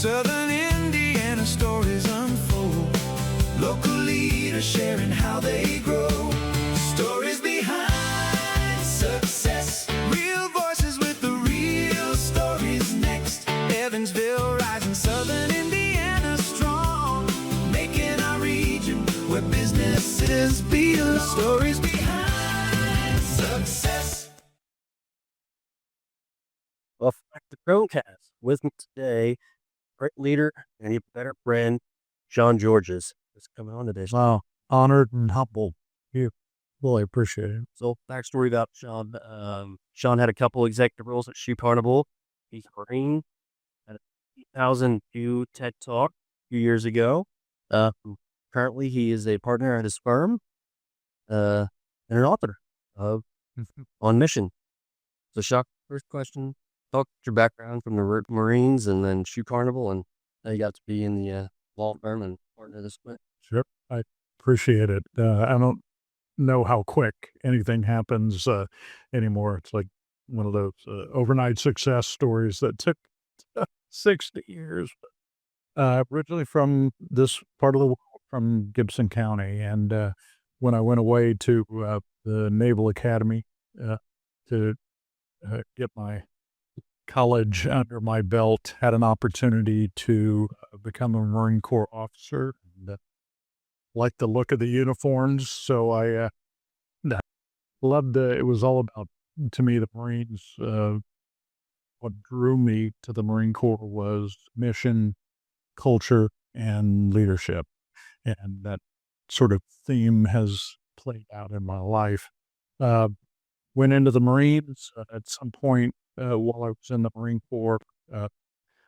Southern Indiana stories unfold. Local leaders sharing how they grow. Stories behind success. Real voices with the real stories next. Evansville rising, Southern Indiana strong. Making our region where businesses belong. Stories behind success. Welcome back to KrohnCast. With me today, great leader and even better friend, Sean Georges, is coming on today. Wow, honored and humbled. You really appreciate it. So, backstory about Sean. Sean had a couple executive roles at Shoe Carnival. He's Marine. Had a 2002 TED Talk a few years ago. Currently, he is a partner at his firm and an author of On Mission. So, Sean, first question. Talk about your background from the Marines and then Shoe Carnival, and how you got to be in the law firm and partner this way. Sure, I appreciate it. I don't know how quick anything happens anymore. It's like one of those overnight success stories that took 60 years. Originally from this part of the world, from Gibson County, and when I went away to the Naval Academy to get my college under my belt, had an opportunity to become a Marine Corps officer, and liked the look of the uniforms. So I loved it was all about, to me, the Marines. What drew me to the Marine Corps was mission, culture, and leadership. And that sort of theme has played out in my life. Went into the Marines at some point while I was in the Marine Corps,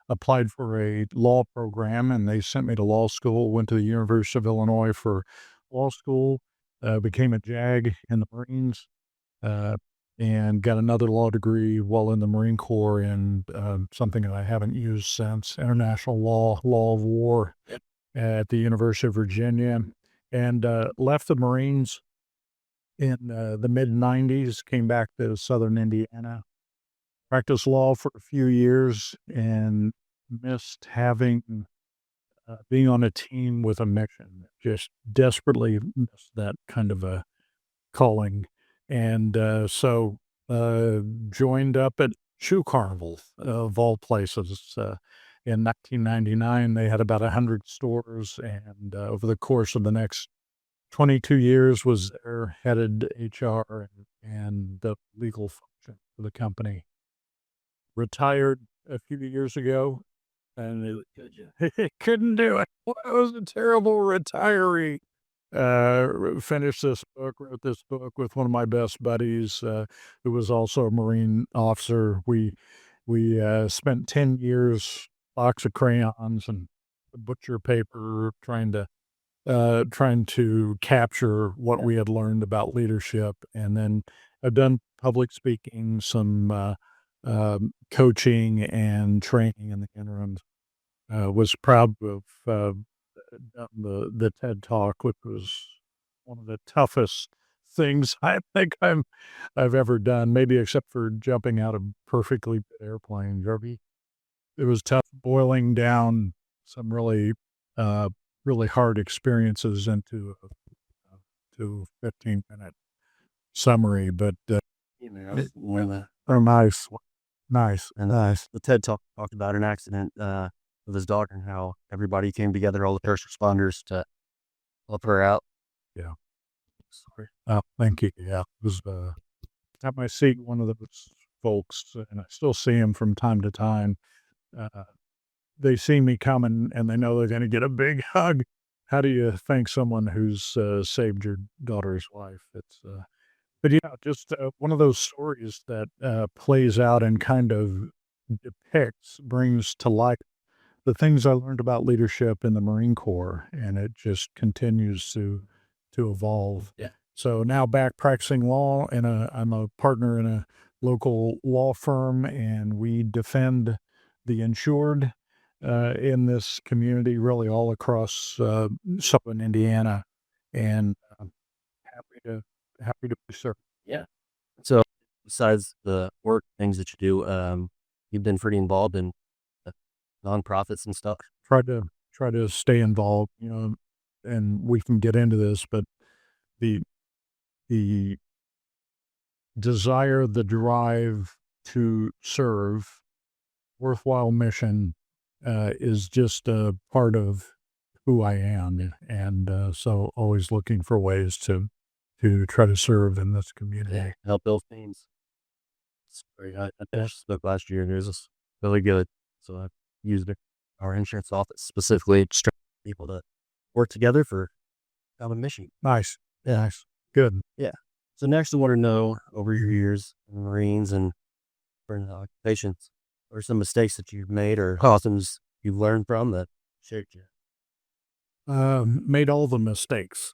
applied for a law program, and they sent me to law school, went to the University of Illinois for law school, became a JAG in the Marines, and got another law degree while in the Marine Corps in something that I haven't used since, international law, law of war at the University of Virginia, and left the Marines in the mid-90s, came back to Southern Indiana, practiced law for a few years, and missed being on a team with a mission. Just desperately missed that kind of a calling. And so joined up at Shoe Carnival, of all places. In 1999, they had about 100 stores, and over the course of the next 22 years was there, headed HR and the legal function for the company. Retired a few years ago, and it couldn't do it. I was a terrible retiree. Finished this book, wrote this book with one of my best buddies, who was also a Marine officer. We spent 10 years, box of crayons and butcher paper, trying to capture what we had learned about leadership. And then I've done public speaking, some coaching and training in the interim. Was proud to have done the TED Talk, which was one of the toughest things I think I've ever done, maybe except for jumping out of perfectly good airplane. Jarvie, it was tough boiling down some really hard experiences into a 15-minute summary, but nice. And the TED Talk talked about an accident with his daughter and how everybody came together, all the first responders, to help her out. Yeah. Sorry. Thank you. Yeah. It was at my seat, one of those folks, and I still see him from time to time. They see me coming and they know they're going to get a big hug. How do you thank someone who's saved your daughter's life? It's but yeah, just one of those stories that plays out and kind of brings to light the things I learned about leadership in the Marine Corps, and it just continues to evolve. Yeah. So now back practicing law, and I'm a partner in a local law firm, and we defend the insured in this community, really all across Southern Indiana, and happy to be served. Yeah. So besides the work things that you do, you've been pretty involved in nonprofits and stuff. Try to stay involved, and we can get into this, but the the desire, the drive to serve, worthwhile mission, is just a part of who I am, and so always looking for ways to try to serve in this community. Help build teams. I finished the book last year, and it was really good. So I used our insurance office specifically to train people to work together for common mission. Nice. Yeah. Nice. Good. So next, I want to know, over your years in the Marines and different occupations, what are some mistakes that you've made or lessons you've learned from that shaped you? Made all the mistakes.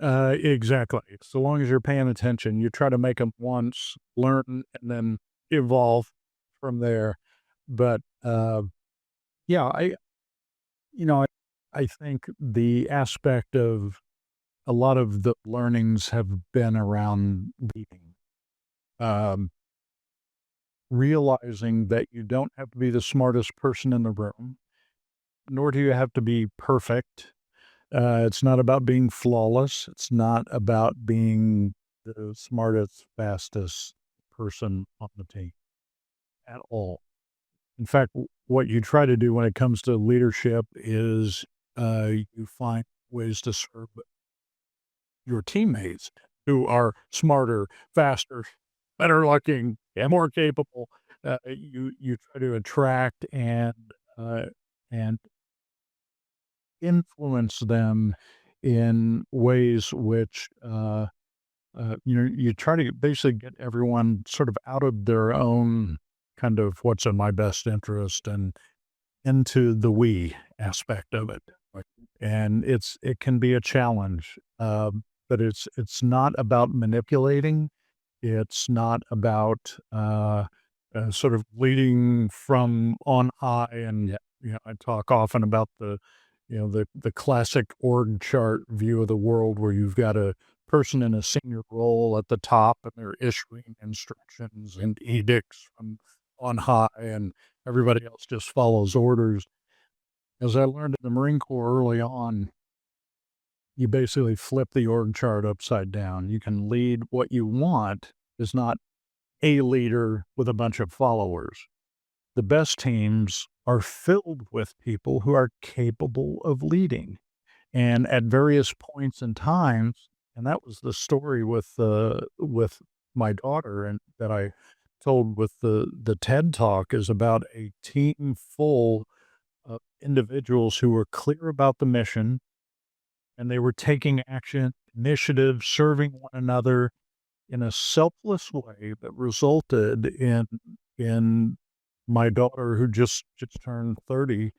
Exactly. So long as you're paying attention, you try to make them once, learn, and then evolve from there. But yeah, I think the aspect of a lot of the learnings have been around leading. Realizing that you don't have to be the smartest person in the room, nor do you have to be perfect. It's not about being flawless. It's not about being the smartest, fastest person on the team at all. In fact, what you try to do when it comes to leadership is you find ways to serve your teammates who are smarter, faster, better looking, and more capable. You try to attract and influence them in ways which you try to basically get everyone sort of out of their own kind of what's in my best interest and into the we aspect of it. Right. And it can be a challenge, but it's not about manipulating. It's not about sort of leading from on high. And I talk often about the classic org chart view of the world, where you've got a person in a senior role at the top, and they're issuing instructions and edicts from on high, and everybody else just follows orders. As I learned in the Marine Corps early on, you basically flip the org chart upside down. You can lead. What you want is not a leader with a bunch of followers. The best teams are filled with people who are capable of leading. And at various points in times, and that was the story with my daughter, and that I told with the TED Talk, is about a team full of individuals who were clear about the mission, and they were taking action, initiative, serving one another in a selfless way that resulted in my daughter, who just turned 30,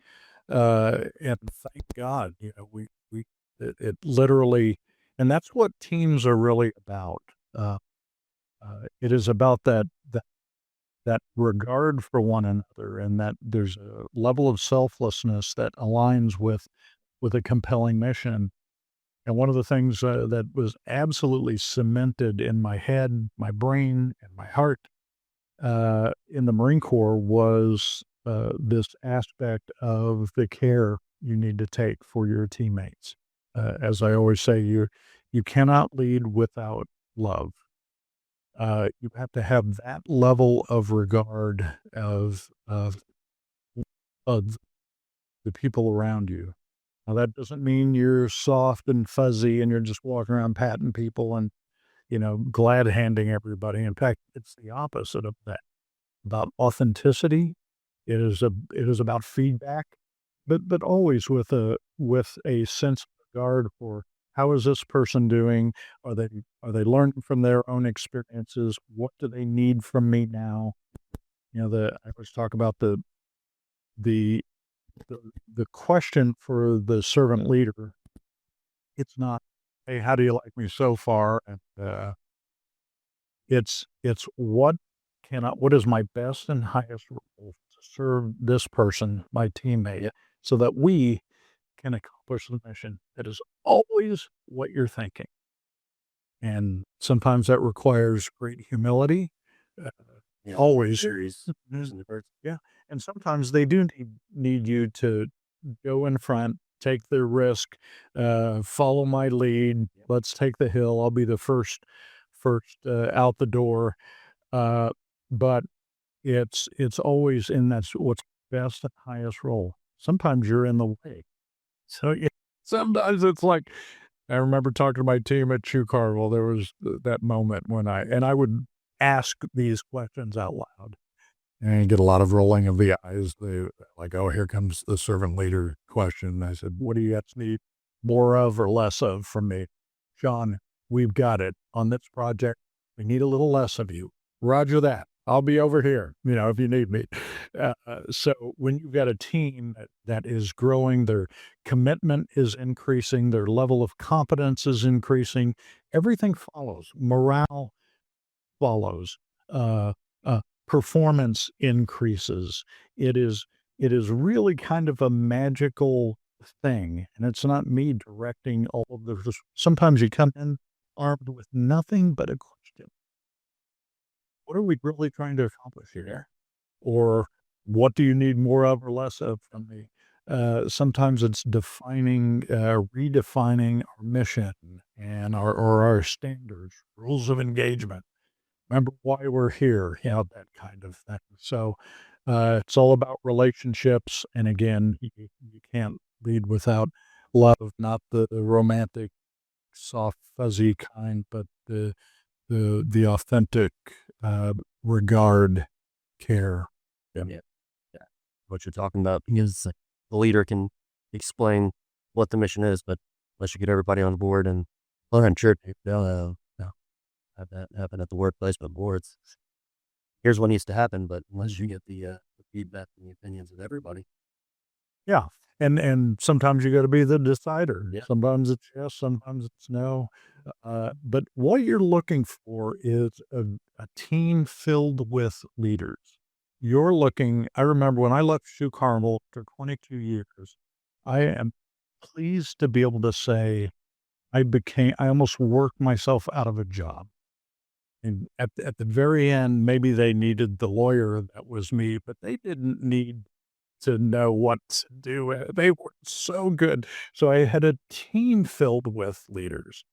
and thank God, it literally, and that's what teams are really about. It is about that regard for one another, and that there's a level of selflessness that aligns with a compelling mission. And one of the things that was absolutely cemented in my head, my brain, and my heart in the Marine Corps was this aspect of the care you need to take for your teammates. As I always say, you cannot lead without love. You have to have that level of regard of the people around you. Now, that doesn't mean you're soft and fuzzy and you're just walking around patting people and, glad handing everybody. In fact, it's the opposite of that. About authenticity, it is about feedback, but always with a sense of regard for how is this person doing? Are they learning from their own experiences? What do they need from me now? I always talk about the question for the servant leader. It's not, hey, how do you like me so far? And it's what is my best and highest role to serve this person, my teammate, so that we can accomplish the mission. That is always what you're thinking. And sometimes that requires great humility. Always. series. Yeah. And sometimes they do need you to go in front, take the risk, follow my lead. Let's take the hill. I'll be the first out the door. But it's always in that's what's best and highest role. Sometimes you're in the way. So yeah, sometimes it's like I remember talking to my team at Shoe Carnival. There was that moment when I would ask these questions out loud. And you get a lot of rolling of the eyes. They like, oh, here comes the servant leader question. I said, what do you guys need more of or less of from me? Sean, we've got it on this project. We need a little less of you. Roger that. I'll be over here, if you need me. So when you've got a team that is growing, their commitment is increasing, their level of competence is increasing, everything follows. Morale follows. Uh, Performance increases. It is really kind of a magical thing, and it's not me directing all of the. Sometimes you come in armed with nothing but a question. What are we really trying to accomplish here? Or what do you need more of or less of from me? Sometimes it's redefining our mission and our standards, rules of engagement. Remember why we're here, that kind of thing. So it's all about relationships. And again, you can't lead without love, not the romantic, soft, fuzzy kind, but the authentic regard, care. Yeah. What you're talking about, because the leader can explain what the mission is, but unless you get everybody on board, and well, I'm sure they'll have that happen at the workplace, but boards. Here's what needs to happen, but unless you get the feedback and the opinions of everybody. Yeah. And sometimes you got to be the decider. Yeah. Sometimes it's yes, sometimes it's no. But what you're looking for is a team filled with leaders. I remember when I left Shoe Carnival after 22 years, I am pleased to be able to say I almost worked myself out of a job. And at the very end, maybe they needed the lawyer, that was me, but they didn't need to know what to do. They were so good. So I had a team filled with leaders.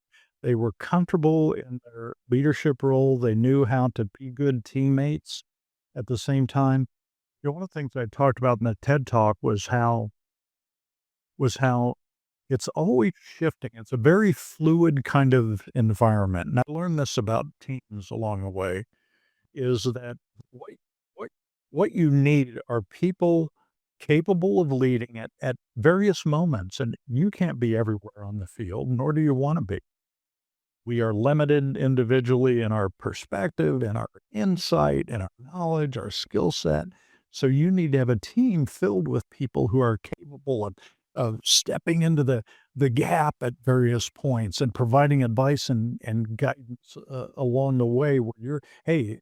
They were comfortable in their leadership role. They knew how to be good teammates at the same time. One of the things I talked about in the TED Talk was how it's always shifting. It's a very fluid kind of environment. And I learned this about teams along the way, is that what you need are people capable of leading at various moments. And you can't be everywhere on the field, nor do you want to be. We are limited individually in our perspective, in our insight, in our knowledge, our skill set. So you need to have a team filled with people who are capable of stepping into the gap at various points and providing advice and guidance along the way where you're, hey,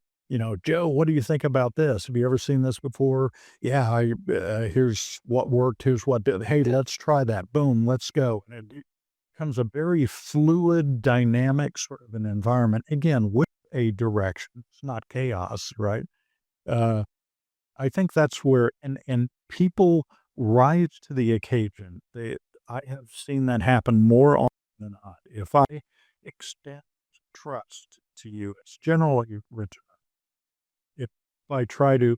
Joe, what do you think about this? Have you ever seen this before? Yeah, here's what worked. Here's what did. Hey, let's try that. Boom, let's go. And it becomes a very fluid, dynamic sort of an environment. Again, with a direction. It's not chaos, right? I think that's where, and people rise to the occasion. I have seen that happen more often than not. If I extend trust to you, it's generally returned. If I try to,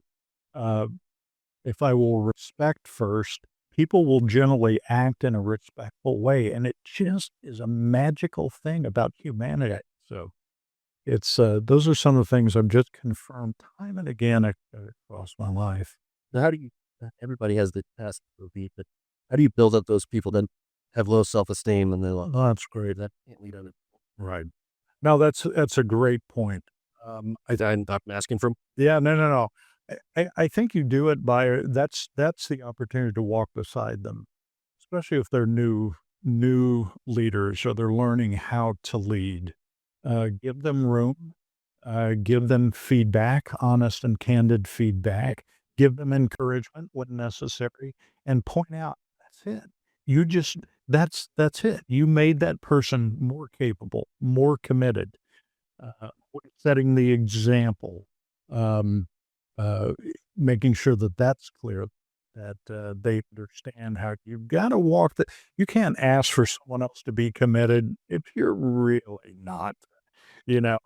if I will respect first, people will generally act in a respectful way. And it just is a magical thing about humanity. So it's, those are some of the things I've just confirmed time and again across my life. Now, how do you, everybody has the task to beat, but how do you build up those people that have low self-esteem and they're like, oh, that's great, that can't lead other people? Right. No, that's a great point. I'm asking for. Yeah, no. I think you do it by, that's the opportunity to walk beside them, especially if they're new leaders or they're learning how to lead. Give them room, give them feedback, honest and candid feedback, give them encouragement when necessary, and point out, that's it. You just, that's it. You made that person more capable, more committed, setting the example. um, uh, making sure that that's clear, that they understand how you've got to walk the. You can't ask for someone else to be committed if you're really not. You know,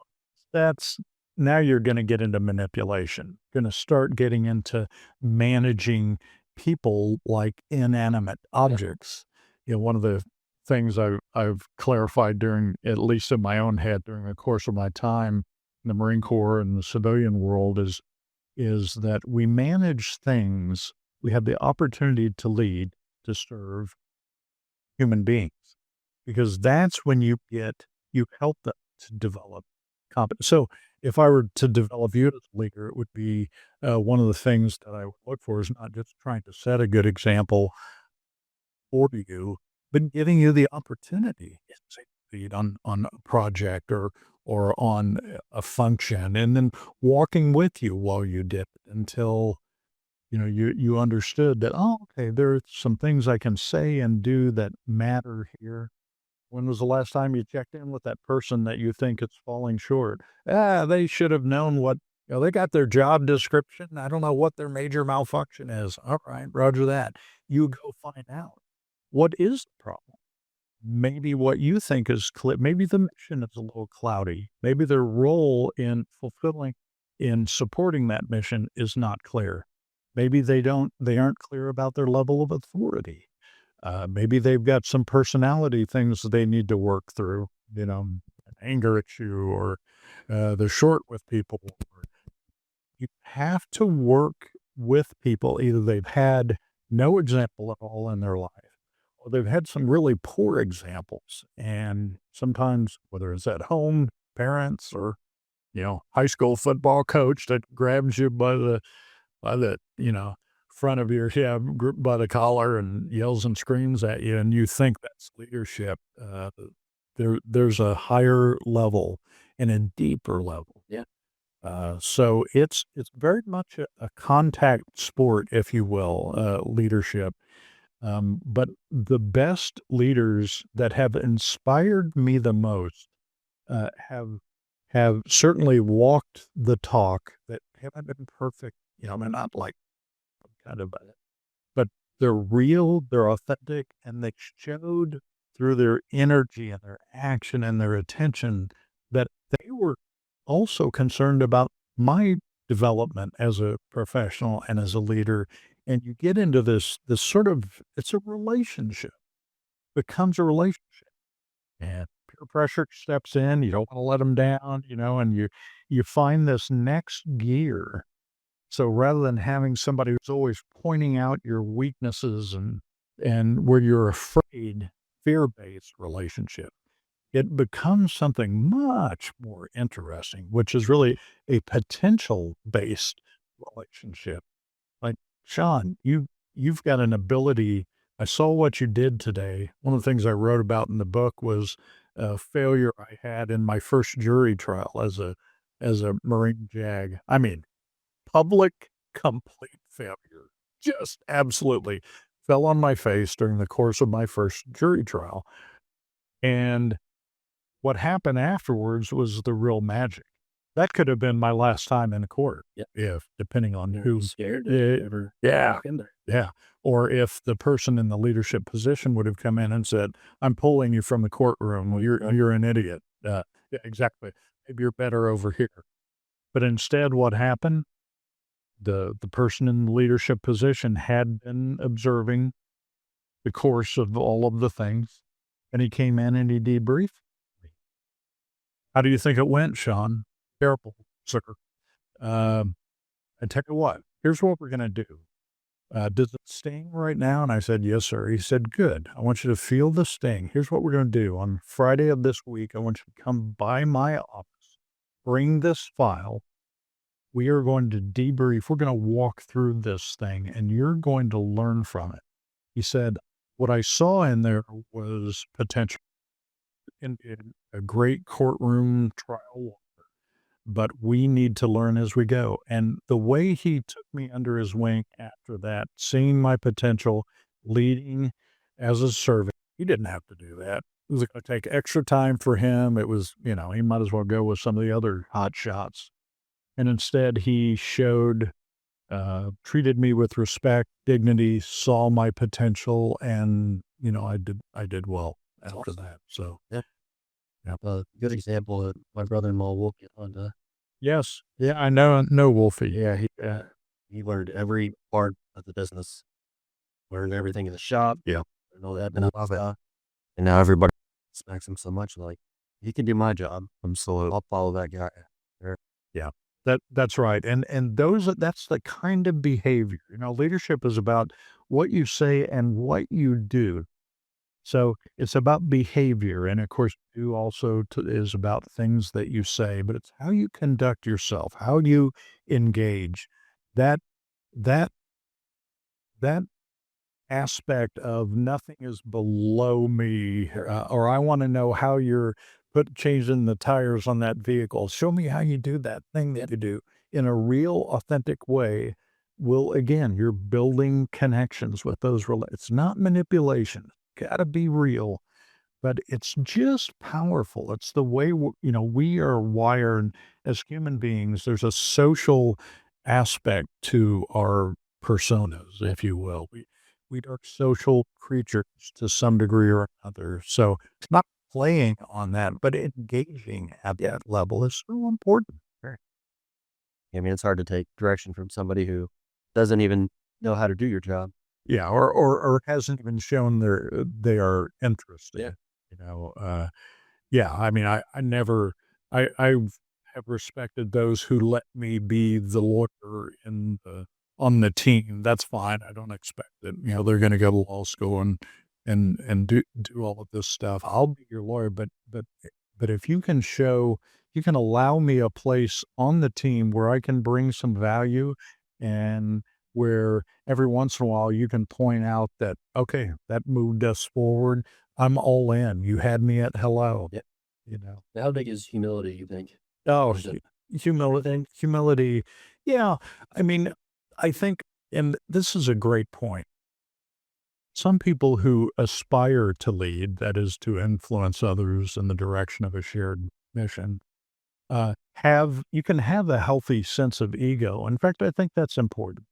that's now you're going to get into manipulation. Going to start getting into managing people like inanimate objects. One of the things I've clarified during, at least in my own head, during the course of my time in the Marine Corps and the civilian world is that we manage things. We have the opportunity to lead, to serve human beings, because that's when you help them to develop competence. So if I were to develop you as a leader, it would be one of the things that I would look for is not just trying to set a good example for you, but giving you the opportunity to lead on a project or on a function, and then walking with you while you did it until you understood that, oh, okay, there are some things I can say and do that matter here. When was the last time you checked in with that person that you think is falling short? They should have known they got their job description. I don't know what their major malfunction is. All right, roger that. You go find out. What is the problem? Maybe what you think is clear. Maybe the mission is a little cloudy. Maybe their role in supporting that mission is not clear. Maybe they aren't clear about their level of authority. Maybe they've got some personality things that they need to work through, anger issue, or they're short with people. You have to work with people. Either they've had no example at all in their life, or they've had some really poor examples. And sometimes, whether it's at home, parents, or, high school football coach that grabs you by the, front of your, by the collar and yells and screams at you, and you think that's leadership. There's a higher level and a deeper level. Yeah. So it's very much a contact sport, if you will, leadership. But the best leaders that have inspired me the most have certainly walked the talk, that haven't been perfect. They're not like kind of, but they're real, they're authentic, and they showed through their energy and their action and their attention that they were also concerned about my development as a professional and as a leader. And you get into this sort of, it's a relationship, becomes a relationship, and peer pressure steps in. You don't want to let them down, and you find this next gear. So rather than having somebody who's always pointing out your weaknesses and where you're afraid, fear-based relationship, it becomes something much more interesting, which is really a potential-based relationship. Like, Sean, you've got an ability. I saw what you did today. One of the things I wrote about in the book was a failure I had in my first jury trial as a Marine JAG. I mean, public, complete failure. Just absolutely fell on my face during the course of my first jury trial. And what happened afterwards was the real magic. That could have been my last time in court. Yeah. If, depending on who's scared to ever walk in there. Yeah. Or if the person in the leadership position would have come in and said, I'm pulling you from the courtroom. Well, you're an idiot. Yeah, exactly. Maybe you're better over here. But instead, what happened? The person in the leadership position had been observing the course of all of the things, and he came in and he debriefed me. How do you think it went, Sean? Terrible, sir. I tell you what, here's what we're going to do. Does it sting right now? And I said, yes, sir. He said, good. I want you to feel the sting. Here's what we're going to do. On Friday of this week, I want you to come by my office, bring this file. We are going to debrief. We're going to walk through this thing, and you're going to learn from it. He said, what I saw in there was potential in a great courtroom trial, but we need to learn as we go. And the way he took me under his wing after that, seeing my potential, leading as a servant, he didn't have to do that. It was going to take extra time for him. It was, he might as well go with some of the other hot shots. And instead he treated me with respect, dignity, saw my potential, and, I did well after that. So, Yeah. yeah. Good example. My brother-in-law will get on to. Yes. Yeah, I know Wolfie. Yeah, he learned every part of the business, learned everything in the shop. Yeah. And all that, and and now everybody respects him so much. Like, he can do my job. Absolutely. I'll follow that guy. Yeah. That's right. And that's the kind of behavior. Leadership is about what you say and what you do. So it's about behavior, and of course, do also is about things that you say, but it's how you conduct yourself, how you engage. That that that aspect of nothing is below me, or I want to know how you're changing the tires on that vehicle. Show me how you do that thing that you do in a real, authentic way. Again, you're building connections with those. It's not manipulation. Got to be real, but it's just powerful. It's the way we are wired as human beings. There's a social aspect to our personas, if you will. We are social creatures to some degree or another. So it's not playing on that, but engaging at that level is so important. Sure. I mean, it's hard to take direction from somebody who doesn't even know how to do your job. Yeah, or hasn't even shown they are interested. Yeah. Yeah. I mean, I never, I have respected those who let me be the lawyer on the team. That's fine. I don't expect that, they're going to go to law school and do all of this stuff. I'll be your lawyer, but if you can allow me a place on the team where I can bring some value, and where every once in a while you can point out that, okay, that moved us forward. I'm all in. You had me at hello. Yeah. How big is humility, you think? Oh, Is it- humility. Yeah. I mean, I think, and this is a great point. Some people who aspire to lead, that is to influence others in the direction of a shared mission, you can have a healthy sense of ego. In fact, I think that's important.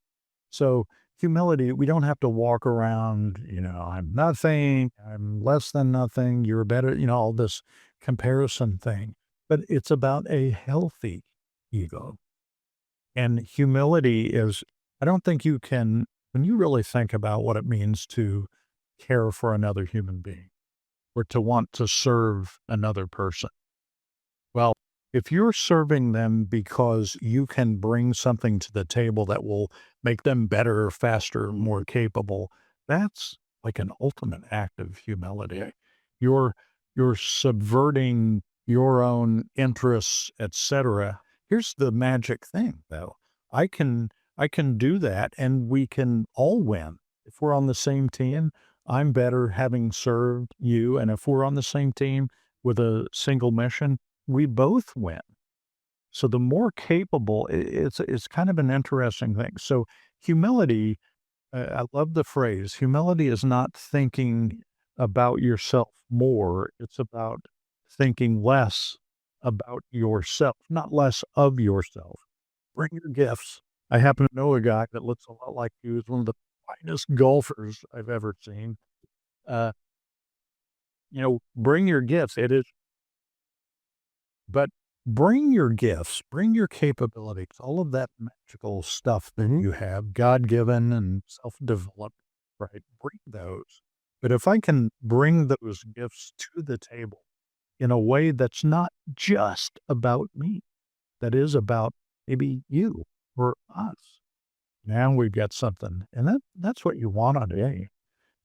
So humility, we don't have to walk around, I'm nothing, I'm less than nothing, you're better, all this comparison thing. But it's about a healthy ego. And humility I don't think you can, when you really think about what it means to care for another human being or to want to serve another person. Well, if you're serving them because you can bring something to the table that will make them better, faster, more capable, that's like an ultimate act of humility. You're subverting your own interests, etc. Here's the magic thing, though. I can do that, and we can all win. If we're on the same team, I'm better having served you, and if we're on the same team with a single mission, we both win. So the more capable, it's kind of an interesting thing. So humility, I love the phrase, humility is not thinking about yourself more. It's about thinking less about yourself, not less of yourself. Bring your gifts. I happen to know a guy that looks a lot like you. He's one of the finest golfers I've ever seen. Uh, bring your gifts. But bring your gifts, bring your capabilities, all of that magical stuff that you have, God-given and self-developed, right? Bring those. But if I can bring those gifts to the table in a way that's not just about me, that is about maybe you or us, now we've got something. And that's what you want on a day.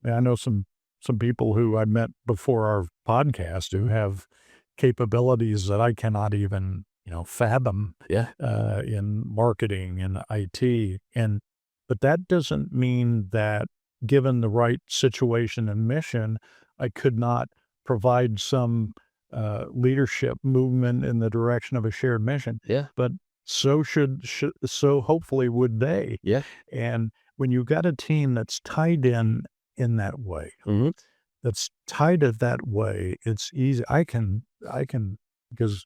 I know some people who I met before our podcast who have capabilities that I cannot even, fathom. Yeah. In marketing and IT. But that doesn't mean that given the right situation and mission, I could not provide some leadership movement in the direction of a shared mission. Yeah. But so so hopefully would they. Yeah. And when you've got a team that's tied in that way, that's tied it that way, it's easy. I can, because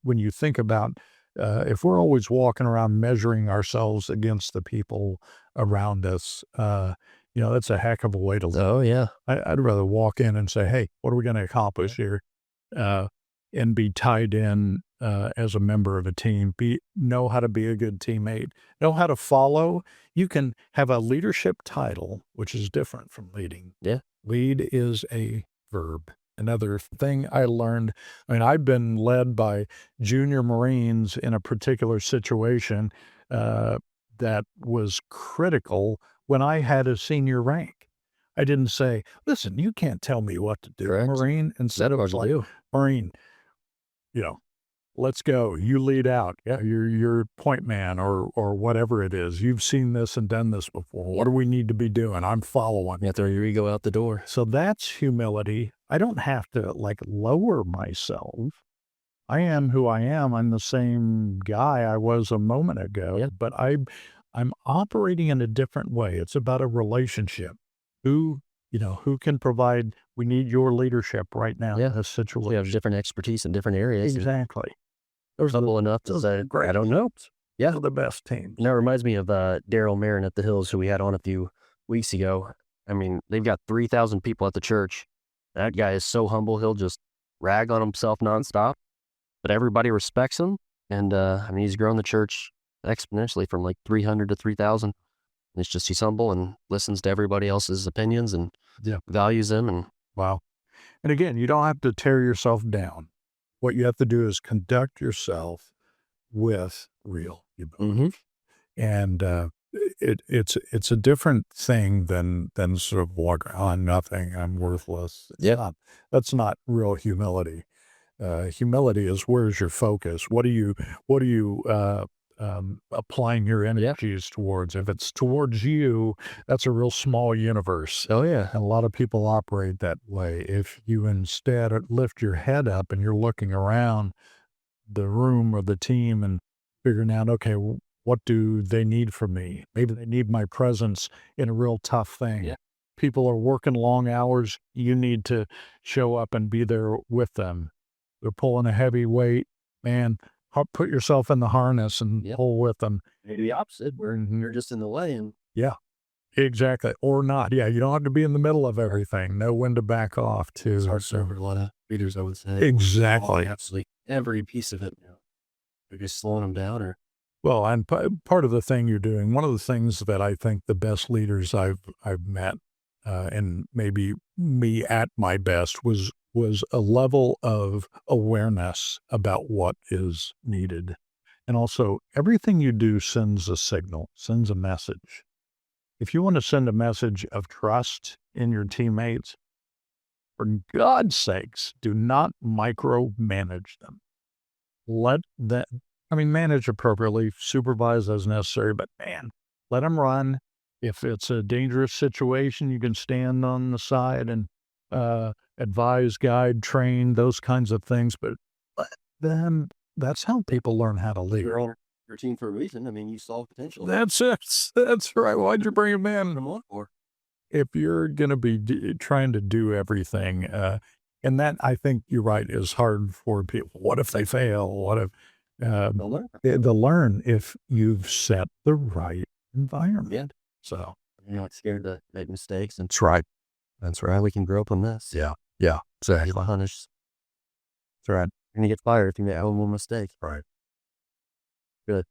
when you think about if we're always walking around measuring ourselves against the people around us, that's a heck of a way to live. Oh, yeah. I'd rather walk in and say, hey, what are we going to accomplish here? And be tied in as a member of a team, know how to be a good teammate, know how to follow. You can have a leadership title, which is different from leading. Yeah. Lead is a verb. Another thing I learned, I've been led by junior Marines in a particular situation that was critical when I had a senior rank. I didn't say, listen, you can't tell me what to do, Correct. Marine. Instead of like, you. Marine, let's go. You lead out. Yeah, you're point man or whatever it is. You've seen this and done this before. What do we need to be doing? I'm following. Yeah, throw your ego out the door. So that's humility. I don't have to lower myself. I am who I am. I'm the same guy I was a moment ago, Yeah. but I'm operating in a different way. It's about a relationship. Who can provide, we need your leadership right now in this situation. We have different expertise in different areas. Exactly. There's humble enough to say, I don't know. Yeah. They're the best teams. And that reminds me of Daryl Marin at the Hills, who we had on a few weeks ago. They've got 3,000 people at the church. That guy is so humble, he'll just rag on himself nonstop. But everybody respects him. And he's grown the church exponentially from 300 to 3,000. It's just he's humble and listens to everybody else's opinions and values them. And wow. And again, you don't have to tear yourself down. What you have to do is conduct yourself with real humility. And it's a different thing than sort of walk on nothing. I'm worthless. That's not real humility. Humility is, where's your focus? What are you applying your energies towards? If it's towards you, that's a real small universe. oh yeah, And a lot of people operate that way. If you instead lift your head up and you're looking around the room or the team and figuring out, okay, what do they need from me? Maybe they need my presence in a real tough thing. Yeah. People are working long hours. You need to show up and be there with them. They're pulling a heavy weight. Man, put yourself in the harness and pull with them. maybe the opposite, where you're just in the way. And Exactly. Or not. Yeah, you don't have to be in the middle of everything. Know when to back off, too. it's hard for a lot of leaders, I would say. Exactly. Absolutely. Every piece of it. You're just slowing them down or... Well, and part of the thing you're doing, one of the things that I think the best leaders I've met, and maybe me at my best, was a level of awareness about what is needed. And also, everything you do sends a signal, sends a message. If you want to send a message of trust in your teammates, for God's sakes, do not micromanage them. Let them, manage appropriately, supervise as necessary, but man, let them run. If it's a dangerous situation, you can stand on the side and advise, guide, train, those kinds of things. But let them, that's how people learn how to lead. You're on your team for a reason. You saw potential. That's it. That's right. Why'd you bring him in? Come on for. If you're going to be trying to do everything, and that, I think you're right, is hard for people. What if they fail? What if They'll learn. they'll learn if you've set the right environment. Yeah. So You're not scared to make mistakes. And that's right. that's right. We can grow up on this. Yeah. Exactly. That's right. You're going to get fired if you make one mistake. Right. Good.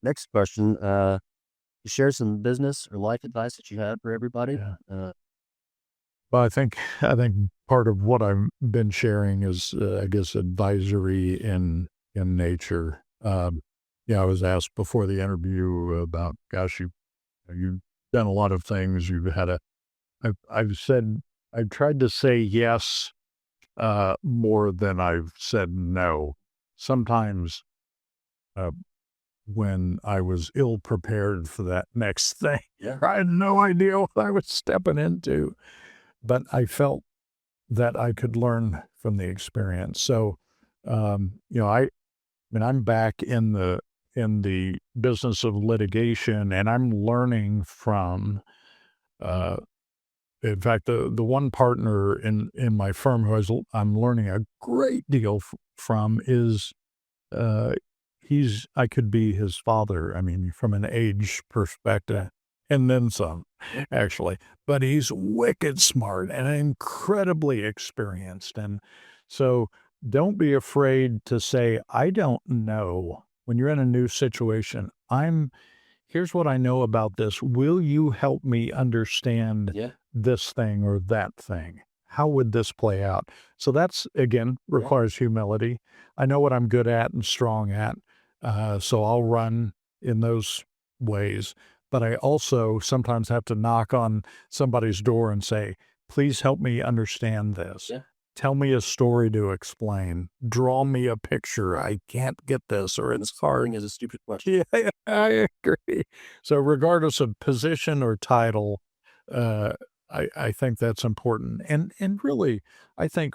Next question. You share some business or life advice that you have for everybody? Yeah. Well, I think part of what I've been sharing is, I guess, advisory in nature. I was asked before the interview about, gosh, you've done a lot of things. I've tried to say yes more than I've said no. Sometimes when I was ill prepared for that next thing, I had no idea what I was stepping into, but I felt that I could learn from the experience. So, I'm back in the business of litigation, and I'm learning from, in fact, the one partner in my firm I'm learning a great deal from is, I could be his father. I mean, from an age perspective, and then some, actually. But he's wicked smart and incredibly experienced. And so don't be afraid to say, I don't know. When you're in a new situation, here's what I know about this. Will you help me understand Yeah. this thing or that thing? How would this play out? So that's, again, requires humility. I know what I'm good at and strong at. So I'll run in those ways. But I also sometimes have to knock on somebody's door and say, please help me understand this. Yeah. Tell me a story to explain. Draw me a picture. I can't get this, or it's hard. Is a stupid question. Yeah, I agree. So regardless of position or title, I think that's important. And really, I think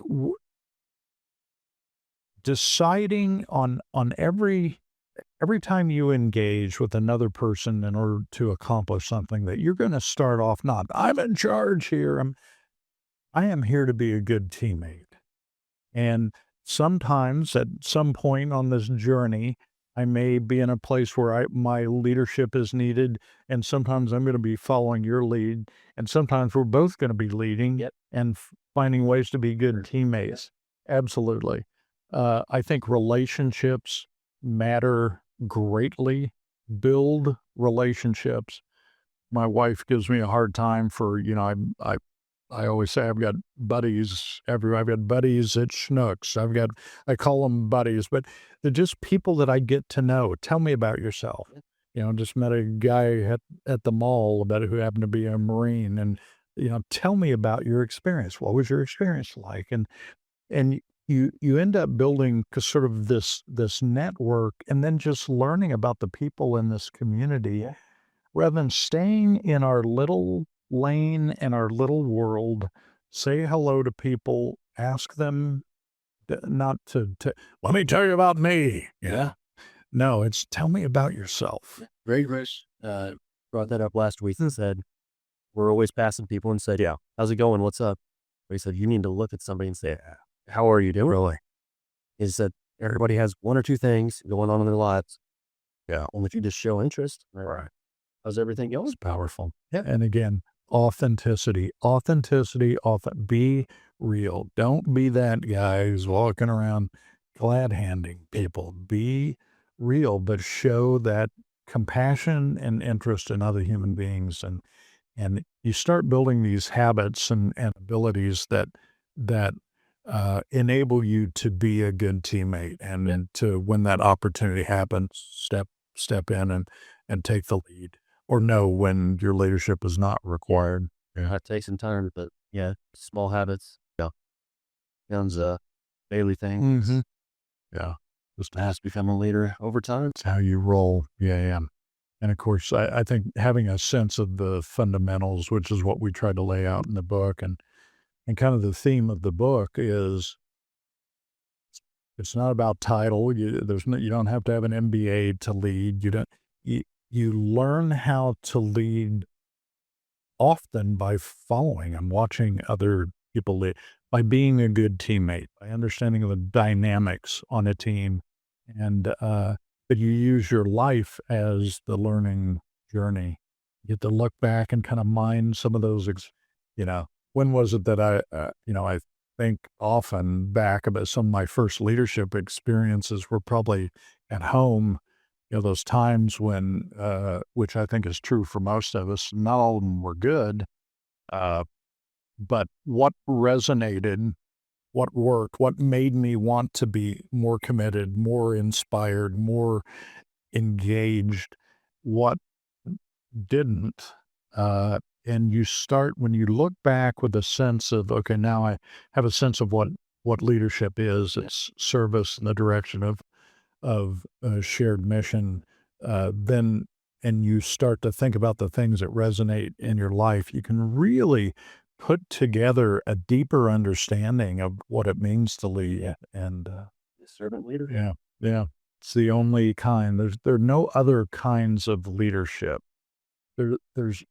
deciding on every time you engage with another person in order to accomplish something, that you're going to start off not, I'm in charge here. I am here to be a good teammate. And sometimes at some point on this journey, I may be in a place where my leadership is needed, and sometimes I'm going to be following your lead, and sometimes we're both going to be leading and finding ways to be good teammates. Absolutely. I think relationships matter greatly. Build relationships. My wife gives me a hard time for, I always say I've got buddies everywhere. I've got buddies at Schnucks. I call them buddies, but they're just people that I get to know. Tell me about yourself. Just met a guy at the mall who happened to be a Marine, and, tell me about your experience. What was your experience like? And you end up building sort of this network, and then just learning about the people in this community rather than staying in our little lane and our little world. Say hello to people, ask them not to let me tell you about me. Yeah. No, it's tell me about yourself. Greg Rich brought that up last week and said, we're always passing people and said, yeah, how's it going? What's up? But he said, you need to look at somebody and say, how are you doing? Really? He said, everybody has one or two things going on in their lives. Yeah. Only if you just show interest. Right. How's everything else? It's powerful. Yeah. And again, authenticity, be real. Don't be that guy who's walking around glad handing people. Be real, but show that compassion and interest in other human beings. And you start building these habits and abilities that enable you to be a good teammate, and to, when that opportunity happens, step in and take the lead, or know when your leadership is not required. Yeah. It takes some time, but small habits. Yeah. Becomes a daily thing. Mm-hmm. Yeah. Just has to become a leader over time. It's how you roll. Yeah. And of course, I think having a sense of the fundamentals, which is what we try to lay out in the book, and kind of the theme of the book is, it's not about title. You don't have to have an MBA to lead. You learn how to lead often by following and watching other people lead, by being a good teammate, by understanding the dynamics on a team, and that you use your life as the learning journey. You get to look back and kind of mine some of those, when was it that I think often back about some of my first leadership experiences were probably at home. Those times when, which I think is true for most of us, not all of them were good, but what resonated, what worked, what made me want to be more committed, more inspired, more engaged, what didn't. And you start, when you look back with a sense of, okay, now I have a sense of what leadership is. It's service in the direction of a shared mission, then, and you start to think about the things that resonate in your life, you can really put together a deeper understanding of what it means to lead. And servant leader. Yeah. It's the only kind. There are no other kinds of leadership. It's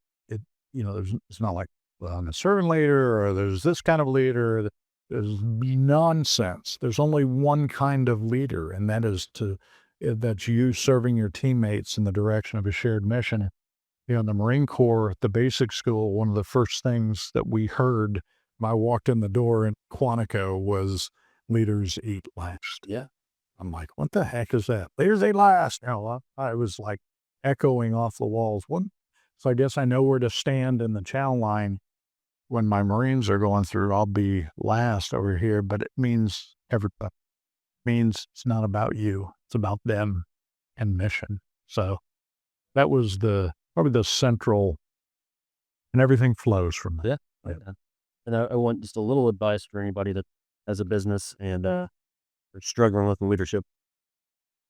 not like, well, I'm a servant leader, or there's this kind of leader. There's nonsense. There's only one kind of leader, and that is to that's you serving your teammates in the direction of a shared mission. In the Marine Corps, at the basic school, one of the first things that we heard when I walked in the door in Quantico was leaders eat last. Yeah. I'm like, what the heck is that? Leaders eat last. I was like echoing off the walls. So I guess I know where to stand in the chow line when my Marines are going through. I'll be last over here, but it means everybody. It means it's not about you. It's about them and mission. So that was probably the central, and everything flows from that. Yeah. And I want just a little advice for anybody that has a business and are struggling with leadership.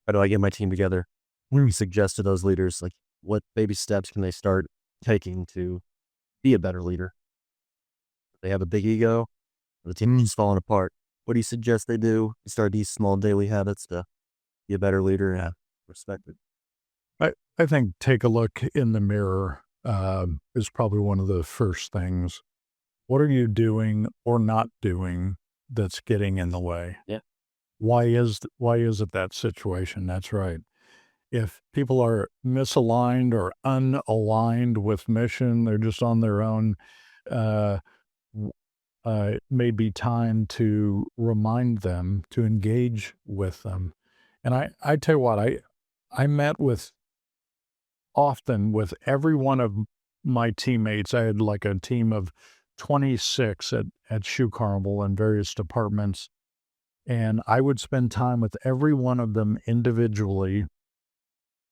How do I get my team together? We suggest to those leaders, like, what baby steps can they start taking to be a better leader? They have a big ego, the team is falling apart. What do you suggest they do? Start these small daily habits to be a better leader and respect it. I think take a look in the mirror is probably one of the first things. What are you doing or not doing that's getting in the way? Yeah. Why is it that situation? That's right. If people are misaligned or unaligned with mission, they're just on their own, it may be time to remind them, to engage with them. And I tell you what, I met often with every one of my teammates. I had like a team of 26 at Shoe Carnival in various departments. And I would spend time with every one of them individually,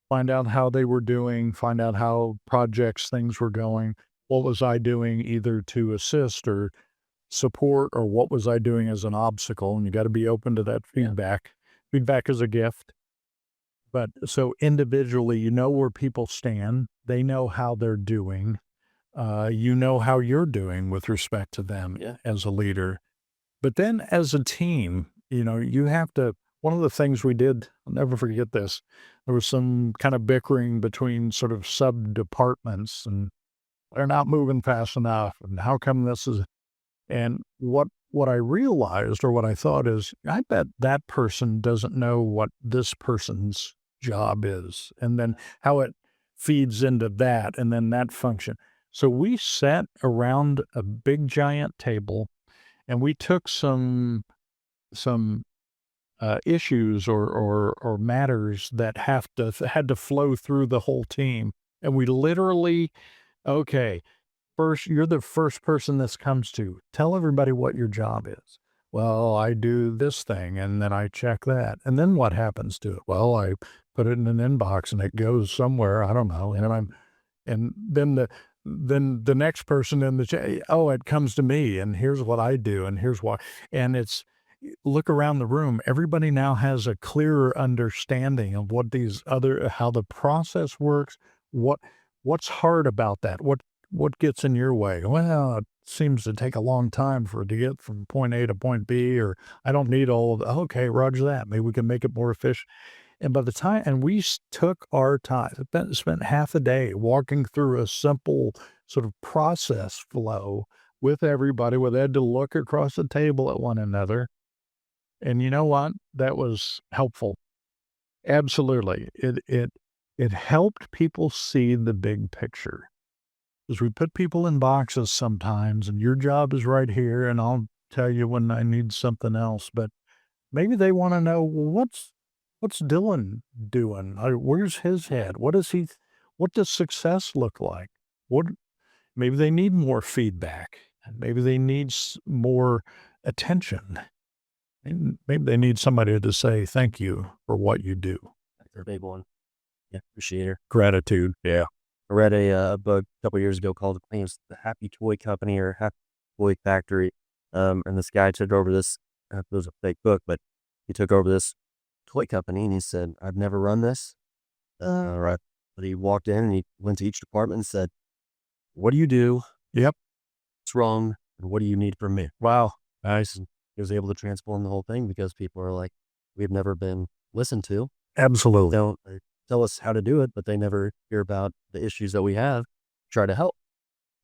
find out how they were doing, find out how things were going. What was I doing either to assist or support, or what was I doing as an obstacle? And you got to be open to that feedback. Yeah. Feedback is a gift. But so individually, you know where people stand. They know how they're doing. You know how you're doing with respect to them as a leader. But then as a team, you have to, one of the things we did, I'll never forget this, there was some kind of bickering between sort of sub-departments, and they're not moving fast enough, and how come this is, and what I realized, or what I thought is, I bet that person doesn't know what this person's job is, and then how it feeds into that, and then that function. So we sat around a big giant table, and we took some issues or matters that had to flow through the whole team, and we literally, okay, first, you're the first person this comes to. Tell everybody what your job is. Well, I do this thing, and then I check that. And then what happens to it? Well, I put it in an inbox, and it goes somewhere. I don't know. And then the next person in the it comes to me, and here's what I do, and here's why. And it's, look around the room. Everybody now has a clearer understanding of what how the process works. What's hard about that? What gets in your way? Well, it seems to take a long time for it to get from point A to point B, or I don't need all of it. Okay, roger that. Maybe we can make it more efficient. And by the time, and we took our time, spent half a day walking through a simple sort of process flow with everybody, where they had to look across the table at one another. And you know what? That was helpful. Absolutely. It helped people see the big picture. Because we put people in boxes sometimes, and your job is right here, and I'll tell you when I need something else. But maybe they want to know, well, what's Dylan doing? Where's his head? What does success look like? Maybe they need more feedback. Maybe they need more attention. Maybe they need somebody to say thank you for what you do. That's a big one. Yeah, appreciate it. Gratitude. Yeah. I read a book a couple years ago called The Happy Toy Company, or Happy Toy Factory. And this guy took over this, it was a fake book, but he took over this toy company, and he said, I've never run this. Right. But he walked in and he went to each department and said, what do you do? Yep. What's wrong? And what do you need from me? Wow. Nice. And he was able to transform the whole thing, because people are like, we've never been listened to. Absolutely. They don't tell us how to do it, but they never hear about the issues that we have, try to help.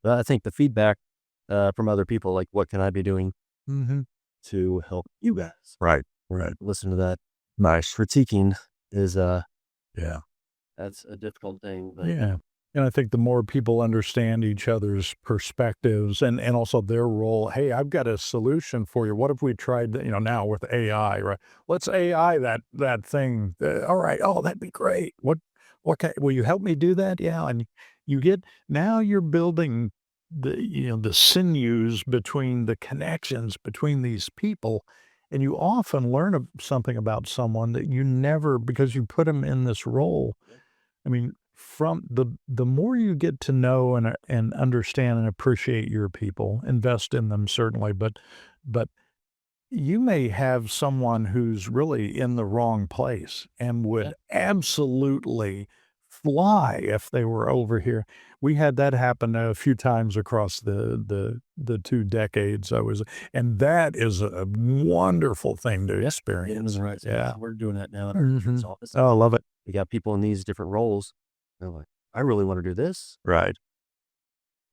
But I think the feedback from other people, like, what can I be doing to help you guys? Right. Listen to that. Nice. Critiquing is Yeah. that's a difficult thing. But Yeah. And I think the more people understand each other's perspectives and also their role, hey, I've got a solution for you. What if we tried, now with AI, right? Let's AI that thing. All right. Oh, that'd be great. Will you help me do that? Yeah. And now you're building the sinews between the connections between these people. And you often learn something about someone that you never, because you put them in this role. I mean, from the more you get to know and understand and appreciate your people, invest in them certainly, but you may have someone who's really in the wrong place and would absolutely fly if they were over here. We had that happen a few times across the 2 decades I was, and that is a wonderful thing to experience. right. Yeah. We're doing that now in our Mhm. office. Oh, I love it. We got people in these different roles. They're like, I really want to do this. Right.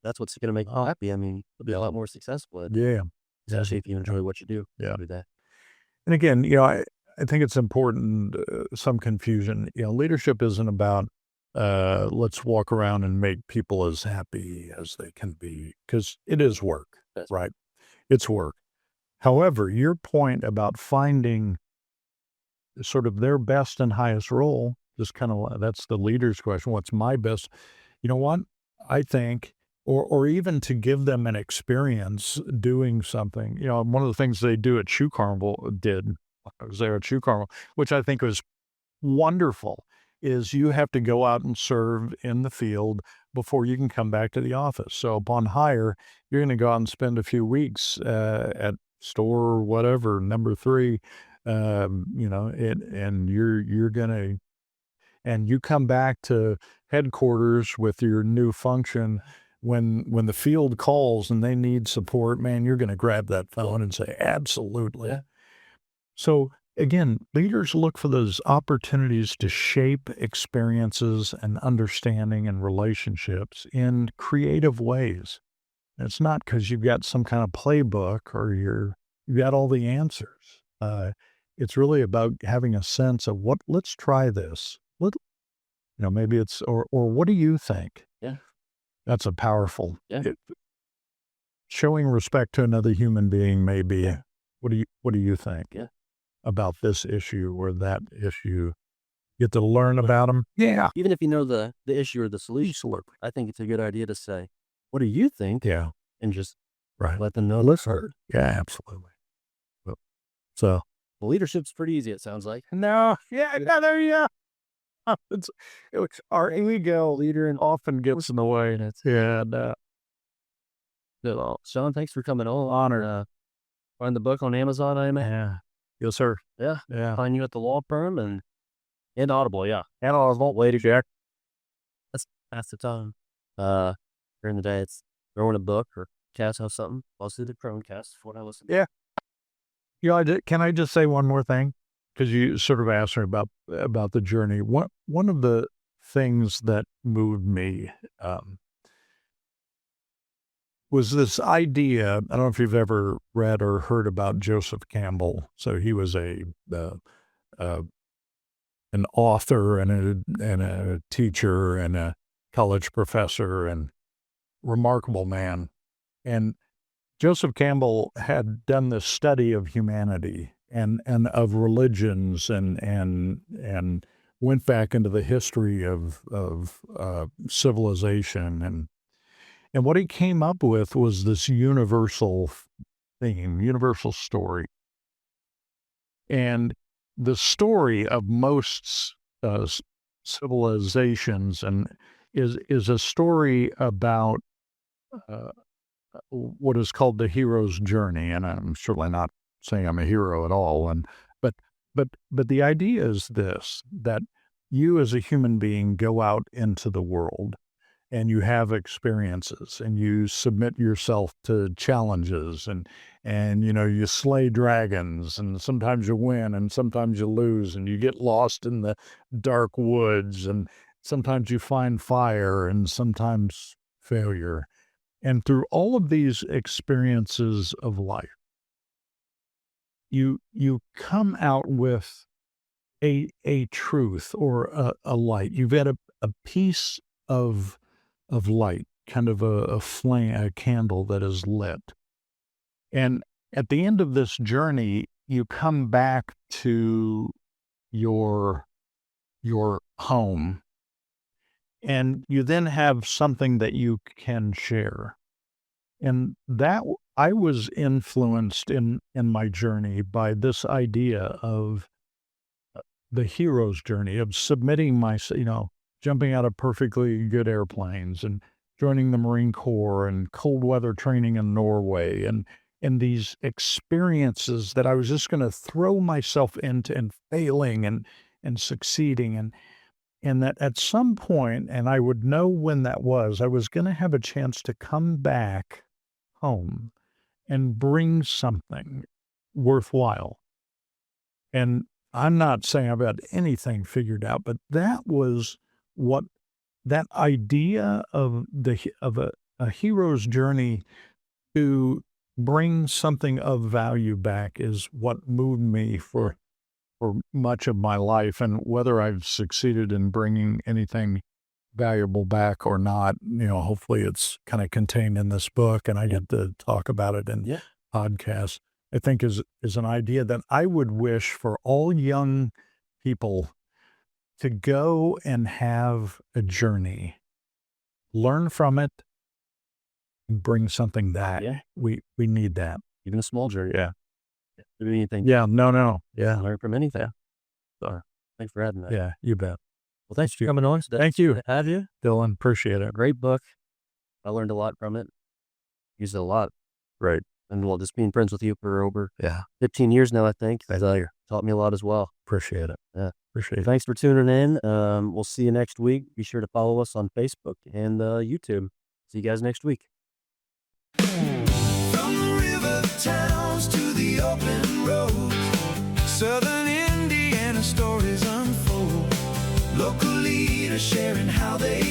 That's what's going to make you happy. I mean, you'll be a lot more successful, Yeah. especially if you enjoy what you do. Yeah. Do that. And again, I think it's important, some confusion, leadership isn't about, let's walk around and make people as happy as they can be, because it is work, That's right? It's work. However, your point about finding sort of their best and highest role is that's the leader's question. What's my best? You know what? I think, or even to give them an experience doing something. One of the things they do at Shoe Carnival I was there at Shoe Carnival, which I think was wonderful, is you have to go out and serve in the field before you can come back to the office. So upon hire, you're going to go out and spend a few weeks at store whatever number 3, and you're gonna, and you come back to headquarters with your new function. When the field calls and they need support, man, you're going to grab that phone and say, absolutely. Yeah. So again, leaders look for those opportunities to shape experiences and understanding and relationships in creative ways. It's not because you've got some kind of playbook or you've got all the answers. It's really about having a sense of let's try this. Maybe it's, or what do you think? Yeah. That's a powerful, Yeah. Showing respect to another human being may be, what do you think? Yeah. About this issue or that issue? Get to learn about them. Yeah. Even if you know the issue or the solution, I think it's a good idea to say, what do you think? Yeah. And just Right. let them know. Listen. Yeah, absolutely. So. Leadership's pretty easy, it sounds like. No. Yeah. There you go. It's our ego leader and often gets in the way. And it's, Sean, thanks for coming on. Honor. Find the book on Amazon, I imagine. Yeah. Yes, sir. Yeah. Yeah. Find you at the law firm and Audible, yeah. And I won't wait, Jack. That's the time. During the day, it's throwing a book or cast or something. Mostly the KrohnCast is what I listen to. Yeah. Can I just say one more thing? Because you sort of asked me about the journey. One of the things that moved me was this idea. I don't know if you've ever read or heard about Joseph Campbell. So he was an author and a teacher and a college professor and remarkable man. And Joseph Campbell had done this study of humanity and of religions and went back into the history of civilization and what he came up with was this universal theme, universal story. And the story of most civilizations is a story about what is called the hero's journey. And I'm certainly not saying I'm a hero at all. But the idea is this, that you as a human being go out into the world and you have experiences and you submit yourself to challenges and you slay dragons and sometimes you win and sometimes you lose and you get lost in the dark woods and sometimes you find fire and sometimes failure. And through all of these experiences of life, you come out with a truth or a light. You've got a piece of light, kind of a flame, a candle that is lit. And at the end of this journey, you come back to your home, and you then have something that you can share. And that I was influenced in my journey by this idea of the hero's journey of submitting jumping out of perfectly good airplanes and joining the Marine Corps and cold weather training in Norway and these experiences that I was just going to throw myself into and failing and succeeding and that at some point, and I would know when that was, I was going to have a chance to come back home and bring something worthwhile. And I'm not saying I've got anything figured out, but that was what that idea of a hero's journey to bring something of value back is what moved me for much of my life. And whether I've succeeded in bringing anything valuable back or not, hopefully it's kind of contained in this book and I get to talk about it in podcasts, I think is an idea that I would wish for all young people to go and have a journey, learn from it, and bring something back. Yeah. We need that. Even a small journey. Yeah. Do anything. Yeah. No. Yeah. Learn from anything. So, thanks for having that. Yeah. You bet. Well, thanks for coming on today. Thank you. Good to have you. Dylan. Appreciate it. Great book. I learned a lot from it. Used it a lot. Right. And just being friends with you for over 15 years now, I think. Taught me a lot as well. Appreciate it. Yeah. Appreciate it. Thanks for tuning in. We'll see you next week. Be sure to follow us on Facebook and YouTube. See you guys next week. From the river towns to the open road, Southern Indiana stories unfold. Local leaders sharing how they